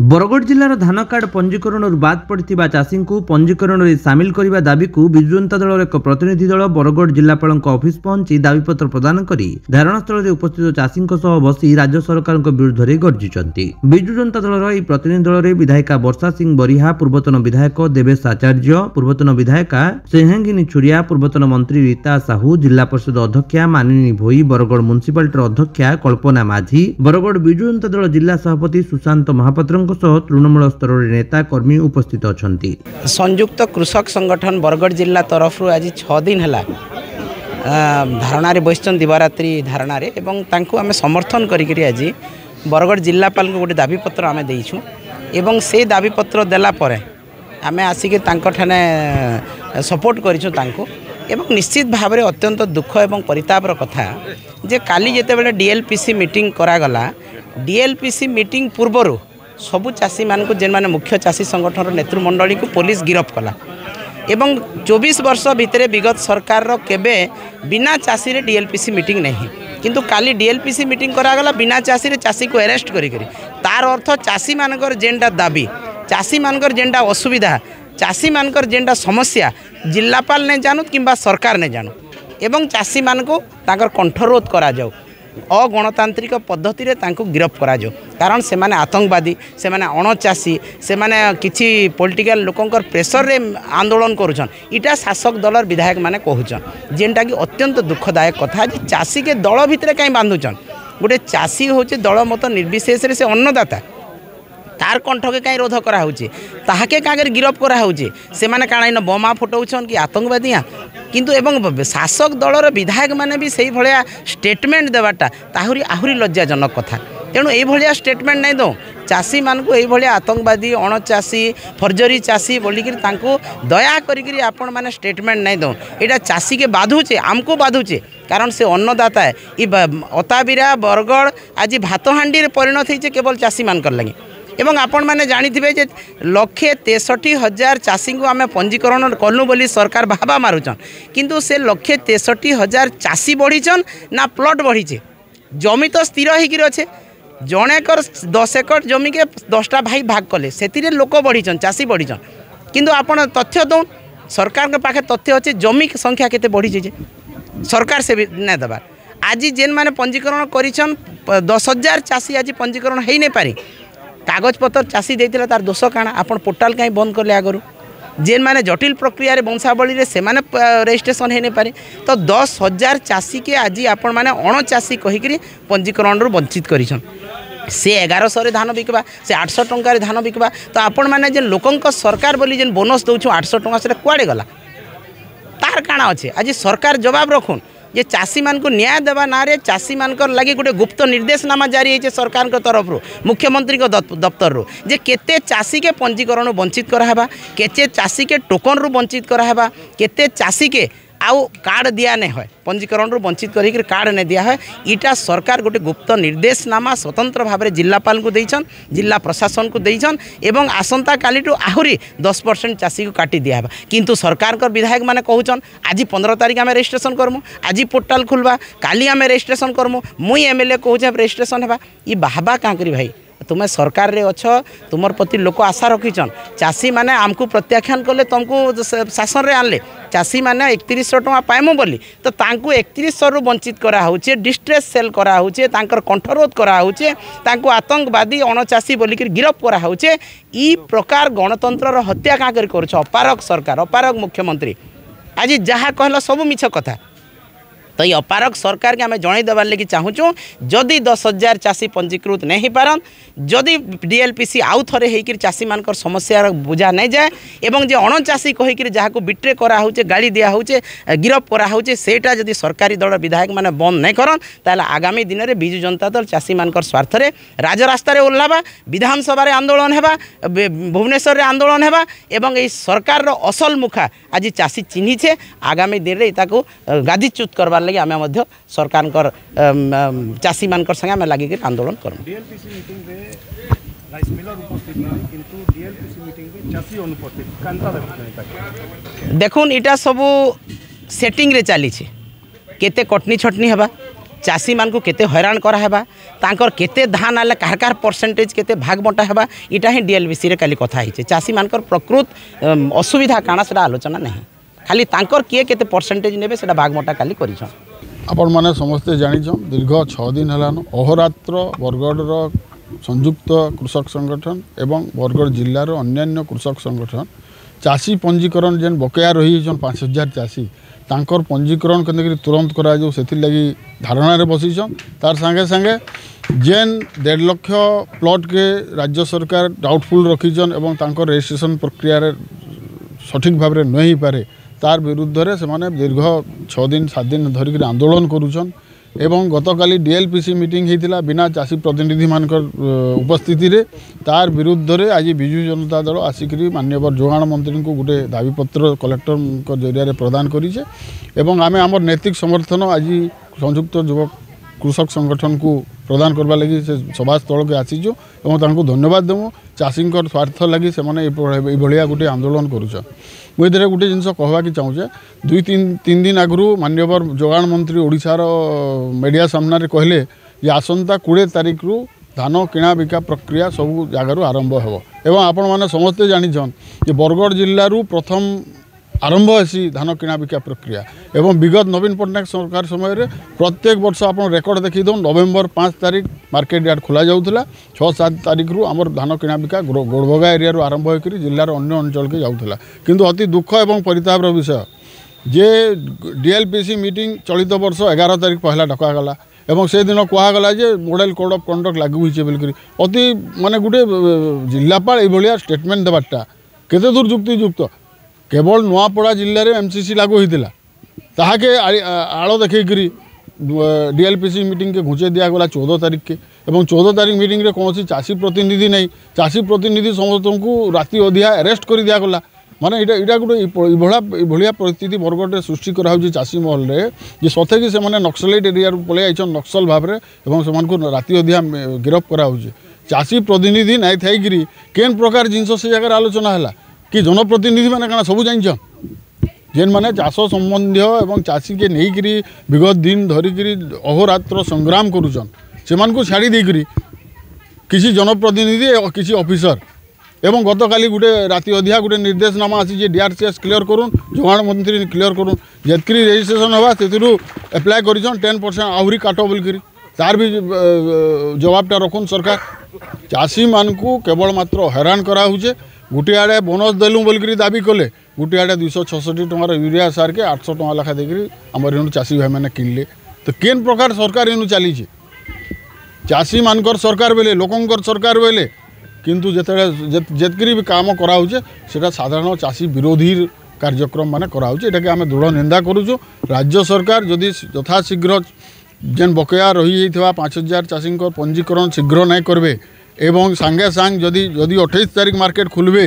बरगढ़ जिलार धान कार्ड पंजीकरण बाद पड़ता चाषी को पंजीकरण में सामिल करने दाबी को विजु जनता दल एक प्रतिनिधि दल बरगढ़ जिलापाल ऑफिस पहुंची दाबीपत्र प्रदान कर धारणास्थल में उपस्थित चाषी बसी राज्य सरकार विरुद्ध में गर्जिंट। विजु जनता दल यह प्रतिनिधि दल में विधायिका वर्षा सिंह बरिहा, पूर्वतन विधायक देवेश आचार्य, पूर्वतन विधायिका सेहांगिनी छुरिया, पूर्वतन मंत्री रीता साहू, जिला परिषद अध्यक्षा मानिनी भोई, बरगढ़ म्युनिसिपालिटी अध्यक्षा कल्पना माझी, बरगढ़ विजु जनता दल जिला सभापति सुशांत महापात्र तृणमूल स्तर नेता कर्मी उपस्थित अछंती। संयुक्त कृषक संगठन बरगढ़ जिला तरफ आज 6 दिन है धारणा बसचन दिवारात्रि धारणा एवं तांको आमे समर्थन करी आज बरगढ़ जिलापाल को गोटे दाबीपत्र आमे देइछु एवं से दाबीपत्र देला परे आमे आसिके तांको ठाने सपोर्ट करिछु तांको एवं निश्चित भाव में अत्यंत दुख एवं परितापर कथा जे काली जेतेबेले डीएलपीसी मीटिंग करागला डीएलपीसी मीटिंग पूर्वरु सबु चाषी मान को जेन माने मुख्य चाषी संगठन नेतृमंडली को पुलिस गिरफ्त कला एवं 24 वर्ष भितर विगत सरकार रो केबे बिना चाषी रे डीएलपीसी मीटिंग नहीं किंतु काली डीएलपीसी मीटिंग करागला बिना चाषी रे चाषी को अरेस्ट करी तार अर्थ चाषी मानकर जेनटा दाबी चाषी मानकर जेनटा असुविधा चाषी मानकर जेनटा समस्या जिलापाल ने जानूत किंबा सरकार ने जानूत एवं चाषी मान को ताकर कंठरोध करा जाऊ अगणतांत्रिक पद्धति रे तांको गिरफ्त करा जाऊ कारण से माने आतंकवादी से माने अणचाषी से माने किछि पॉलिटिकल लोकंकर प्रेशर रे आंदोलन करूछन इटा शासक दलर विधायक माने कहूछन जेनटा कि अत्यंत दुखदायक कथा जे चाषी के दल भितरे काई बांधुछन गोटे चाषी होचे दल मत निर्विशेष रे से अन्नदाता तार कंठ के कहीं रोध करा होची ताहाके कागर गिरफ्त करा होची से माने काना इन बोमा फुटाउछन कि आतंकवादिया किंतु एवं शासक दलर विधायक माने भी सही भलिया स्टेटमेंट देवाटा ताहुरी आहुरी लज्जाजनक कथा तेणु यही भलिया स्टेटमेंट नहीं दो चाषी मान को यही भलिया आतंकवादी अणचाषी फर्जरी चाषी बोलिक तांको दया करिकरी आपण माने स्टेटमेंट नहीं दो एटा चाषी के बाधुचे आमको बाधुचे कारण से अन्नदाता है इ अताबिरा बरगढ़ आज भात हांडी रे परिणत होइचे केवल चाषी मान कर लगे एवं आपण माने जानिथिबे जे 1,63,000 चाषी को आमे पंजीकरण कलु बोली सरकार भाबा मारुचन किंतु से 1,63,000 चाषी बढ़ीचन ना प्लॉट बढ़ीचे जमी तो स्थिर होकर अच्छे जनेकर 10 एकड़ जमी के 10टा भाई भाग कले से लोक बढ़ीचन चाषी बढ़ीचन किंतु आपण तथ्य दो सरकार के पाखे तथ्य अच्छे जमी संख्या केते बढ़ी सरकार से भी नहीं देवार आज जेन माने पंजीकरण करिछन 10,000 चाषी आज पंजीकरण है नहीं पारी कागज पत्र चाषी देता तार दोष काना आपण पोर्टाल कहीं बंद करले आगरू जेन माने जटिल प्रक्रिया रे वंशावली रे से माने रजिस्ट्रेशन है नहीं पारे तो 10,000 चाषी के आज आपण माने अणचाषी कहीकि पंजीकरण रु वंचित करिछन से 1100 रे धान बिकबा से 800 टंका रे धान बिकबा तो आपण माने जे लोकंक सरकार बोली जेन बोनस दउछु 800 टंका से कुआडे गला तार काना अछि आज सरकार जवाब रखुन जे चाषी मान को न्याय देवा ना रे चाषी मानकर लगे गोटे गुप्त निर्देशनामा जारी है सरकार के तरफ मुख्यमंत्री को दफ्तर रू जे केते चाषी के पंजीकरण वंचित कराबा केते चाषी के टोकन रू वंचित कराबा केते चाषी के आउ कार्ड दिया नहीं है पंजीकरण रू वंचित करी कार्ड नहीं दिया है इटा सरकार गोटे गुप्त निर्देशनामा स्वतंत्र भाव में जिलापाल को देइछन जिला प्रशासन को देइछन एवं आसंता कालीटू आहुरी 10% चाषी को काटी दिया है किंतु सरकार कर विधायक माने कहूछन आज 15 तारीख आम रजिस्ट्रेशन करमु आज पोर्टाल खुलवा काली आम रजिस्ट्रेशन करमु मुई एमएलए कहूँ रजिस्ट्रेशन है ये बाहबा क्या करी भाई तुम्हें सरकार रे अच्छ तुमर प्रति लोक आशा रखीचन चाषी माने आमको प्रत्याख्यान कले तुमको शासन रे आनले चाषी माने 3100 टका पाइमु बोली तो तांको 3100 रु वंचित करा होचे डिस्ट्रेस सेल करा होचे तांकर कंठरोध करा होचे तांको आतंकवादी अणचाषी बोलिक गिरफ्त करा होचे ई प्रकार गणतंत्र रो हत्या का कर अपारक सरकार अपारक मुख्यमंत्री आज जहाँ कहला सब मिछ कथा तो ये अपारक सरकार के आम जन देवार लगी चाहूँ जदि 10,000 चाषी पंजीकृत नहीं पारन जदि डीएलपीसी आउ थे होकर चाषी मान समस्या बुझा नहीं जाए एवं जे अणचाषी कहीकि जहाँ बिट्रे कराऊे गाड़ी दिया होचे गिरफ्त कराऊे सेटा जदि सरकारी दल विधायक मैंने बंद नहीं करन ताले आगामी दिन में विजु जनता दल चाषी मान स्वार्थ में राजरास्तार ओह्लावा विधानसभा आंदोलन है भुवनेश्वर में आंदोलन है एवं ये सरकार असल मुखा आज चाषी चिन्हीचे आगामी दिन में गादीच्युत करवा लगे आम सरकार चाषी मान संगे आम लगे आंदोलन कर देखुन इटा सबू सेटिंग रे चली केते कटनी छटनी हवा चाषी मान को केते हैरान करा हेबा तांकर केते धान आले कार कार परसेंटेज केते भाग बंटा हेबा इटा ही डीएलबीसी रे काली कथा हिचे चाषी मानकर प्रकृत असुविधा काना सेटा आलोचना नहीं खाली तांकर किए केते परसेंटेज नेबे सेटा भाग बंटा काली करिछन। आपण माने समस्ते जानिछन दीर्घ 6 दिन हलानो अहोरात्र बरगढ़ संयुक्त कृषक संगठन एवं बरगढ़ जिल्लार अन्यान्य कृषक संगठन चाषी पंजीकरण जेन बकेया रही 5000 चाषी तांकर पंजीकरण करने तुरंत करा जो से लगी धारणा रे बसीछन तार संगे संगे जेन 1.5 लाख प्लॉट के राज्य सरकार डाउटफुल रखीछन एवं तांकर रजिस्ट्रेशन प्रक्रिया रे सठिक भाव में नहीं पारे तार विरुद्ध रे से माने दीर्घ 6 दिन 7 दिन धरिक आंदोलन करूछन एवं गतकाली डीएलपीसी मीटिंग होता बिना चाषी प्रतिनिधि मान उपस्थिति रे तार विरुद्ध रे आज विजु जनता दल आसिक माननीय जोगाण मंत्री को गोटे दाबीपत्र कलेक्टर जरिया प्रदान करें एवं आम आम नैतिक समर्थन आज संयुक्त युवक कृषक संगठन को प्रदान करवा लगी से सभास्थल के आसीचु और तांको धन्यवाद देमु चाषी स्वार्थ लगी से माने भाया गोटे आंदोलन करुछन। मुझे गोटे जिनस कहवाक चाहूचे 2-3 दिन आगु माननीय जोगाण मंत्री ओडिशार मीडिया सामने कहले जे आसंता 20 तारिख रु धान किणा बिका प्रक्रिया सब जगार आरंभ हो एवं आपण माने समस्ते जानिछन जे बरगढ़ जिल्लारू प्रथम आरंभ होसी धान किणा बिका प्रक्रिया एवं विगत नवीन पट्टनायक सरकार समय रे प्रत्येक वर्ष आप रेकर्ड देखी दो नवेम्बर 5 तारिख मार्केट यार्ड खोला जाऊला 6-7 तारिख रु आमर धान किणा बिका गोड़भगा एरिया आरंभ होकर जिलार अन्य अंचल के जाऊला किंतु अति दुख एवं परितापर विषय जे डीएलपीसी मीटिंग चलित वर्ष 11 तारिख पहला डकागला एवं से दिन कहगला जे मॉडल कोड ऑफ कंडक्ट लागू होइछे बोलकरी अति माने गुटे जिलापाल एभलिया स्टेटमेंट देबाटा केते दूर युक्तियुक्त केवल नुआपड़ा जिले में एमसीसी लागू होता ताके आड़ देखी डीएलपीसी मीटिंग के घुंचे दिगला 14 तारिख के एवं 14 तारिख मीटिंग रे कौन चाषी प्रतिनिधि नहीं चाषी प्रतिनिधि समस्त को राति अधिया अरेस्ट कर दिगला माने इटा गोटे भाया परिस्थिति बरगढ़ सृष्टि कराऊँ चाषी महल रे जे सथे कि से नक्सलाइट एरिया पलि आइछन नक्सल भाव में एवं से राति अधिया गिरफ कराऊँ चाषी प्रतिनिधि नाई थी केन प्रकार जिनस से जगह आलोचना है कि जनप्रतिनिधि मैंने क्या सब जान जेन मैंने चाष संबंधी एवं चाषी के नहीं विगत दिन धरिक अहोरात्र संग्राम करुचन से छाड़ी देकरी किसी जनप्रतिनिधि किसी ऑफिसर एवं गतकाली गोटे राति अधिया गोटे निर्देशनामा आसी डीआरसीएस क्लियर करूँ जोगाण मंत्री क्लियर करूँ जितकी रजिस्ट्रेशन होगा से एप्लाय कर 10% आहरी काट बोलकर तार भी जवाबटा रखुन सरकार चाषी मान को केवल मात्र हैरान कराऊे गोटे आड़े बोनस देलु बोलिक दाबी कले गोटे आड़े 266 टंकार यूरिया सार के 800 टंका लेखा देकर आमर इन चाषी भाई मैंने किनले तो केन प्रकार सरकार इन चली चाषी मानकर सरकार बेले लोकंकर सरकार बेले किंतु जितकी भी काम कराऊे से साधारण चाषी विरोधी कार्यक्रम माने कराऊे एटा के आम दृढ़ निंदा करुचु राज्य सरकार जदि यथाशीघ्र जेन बकेया रही 5000 चाषी पंजीकरण शीघ्र नहीं करबे एवं सांगे सांग जदि 28 तारिख मार्केट खुलबे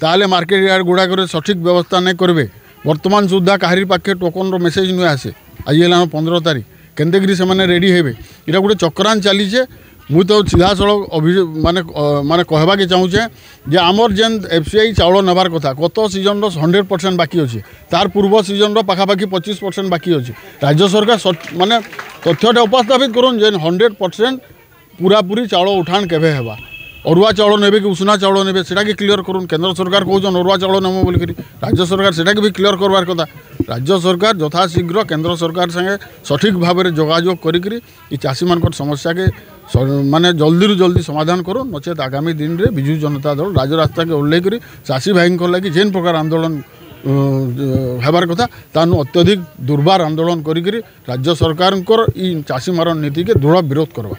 ताले मार्केट यार्ड गुड़ाक सठिक व्यवस्था नहीं करेंगे वर्तमान सुधा कहारी पाखे टोकन रो मेसेज नुहे आसे आज है 15 तारिख केनतेगिरी से रेडी हेबे इटा गोटे चक्रांत चलीचे मु तो सीधा सड़क माने माने कहवा के चाहूचे जे आमर जेन एफसीआई चाउल नेबार कथा गत सीजन 100% बाकी अच्छे तार पूर्व सीजन पाखापाखि 25% बाकी अच्छे राज्य सरकार माने तथ्यटा उपस्थापित करूँ जेन 100% पूरापूरी चाउल उठाण केबे हेबा अरुआ चाउल नेबे कि उसना चाउल नेबे सेटा के क्लियर करूँ केंद्र सरकार कहउछन अरुआ चाउल नेमो बोलिकरी राज्य सरकार सेटा के भी क्लियर करवार कथा राज्य सरकार यथाशीघ्र केंद्र सरकार संगे सठिक भाव में जोगाजोग करिकरी ई चाषी मानकर समस्या के माने जल्दी रु जल्दी समाधान करो नचेत आगामी दिन में विजु जनता दल राजरास्ता के ओह्लैकरी चाषी भाई लगी जेन प्रकार आंदोलन हेबार कथा तानु अत्यधिक दुर्बार आंदोलन करिकरी राज्य सरकार चाषी मारण नीति के दृढ़ विरोध करवा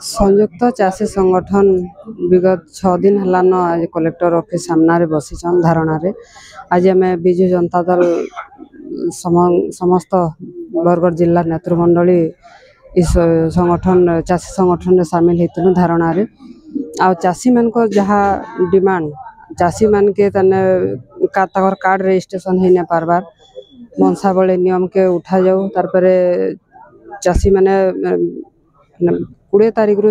संयुक्त चाषी संगठन विगत 6 दिन हलान आज कलेक्टर ऑफिस सामने बसीचन धारणा रे आज आम विजु जनता दल समस्त बरगढ़ जिला नेतृमंडली इस संगठन चाषी संगठन सामिल होती धारणा रे आ चाषी मान जहाँ डिमांड चाषी मान के कार्ड रजिस्ट्रेशन हो नहीं पार्बार मनसा बड़े नियम के उठा जाऊ तार चाषी माने 20 तारिख रु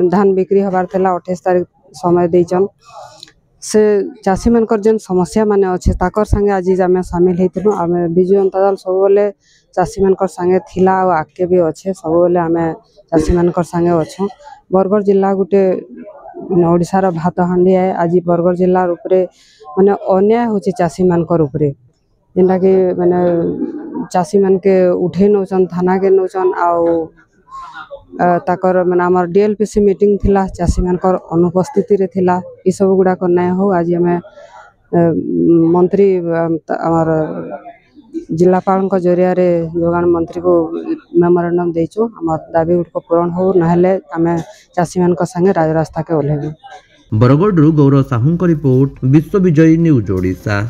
धान बिक्री हबार थेला 28 तारिख समय देचन से चाषी मानकर जेन समस्या माने अच्छे ताकर संगे आज आम सामिल होइतनु आम विजु जनता दल सब बेले चाषी मानकर संगे थिला और आगे भी अच्छे सब बेले आम चाषी मानकर संगे अच्छु। बरगढ़ जिला गुटे ओडिशार भात हांडी है। आज बरगढ़ जिलार उपरे माने अन्याय होची चाषी मानकर उपरे जेनटा कि माने चाषी मान के उठे नौचन थाना के नौचन आउ ताकर माने हमर डीएलपीसी मीटिंग थिला चाषी मानकर अनुपस्थिति रे थिला ई सब गुडा को नै हो। आज हमें मंत्री हमर जिलापाल जरिया रे जोगान मंत्री को मेमोरेंडम देचु हमर दाबी गुड को पूरण हो नहले आमे चाषी मान को संगे राजरास्ता के ओल्हेबु। बरगढ़ गौरव साहू रिपोर्ट विश्व विजयी न्यूज ओडिशा।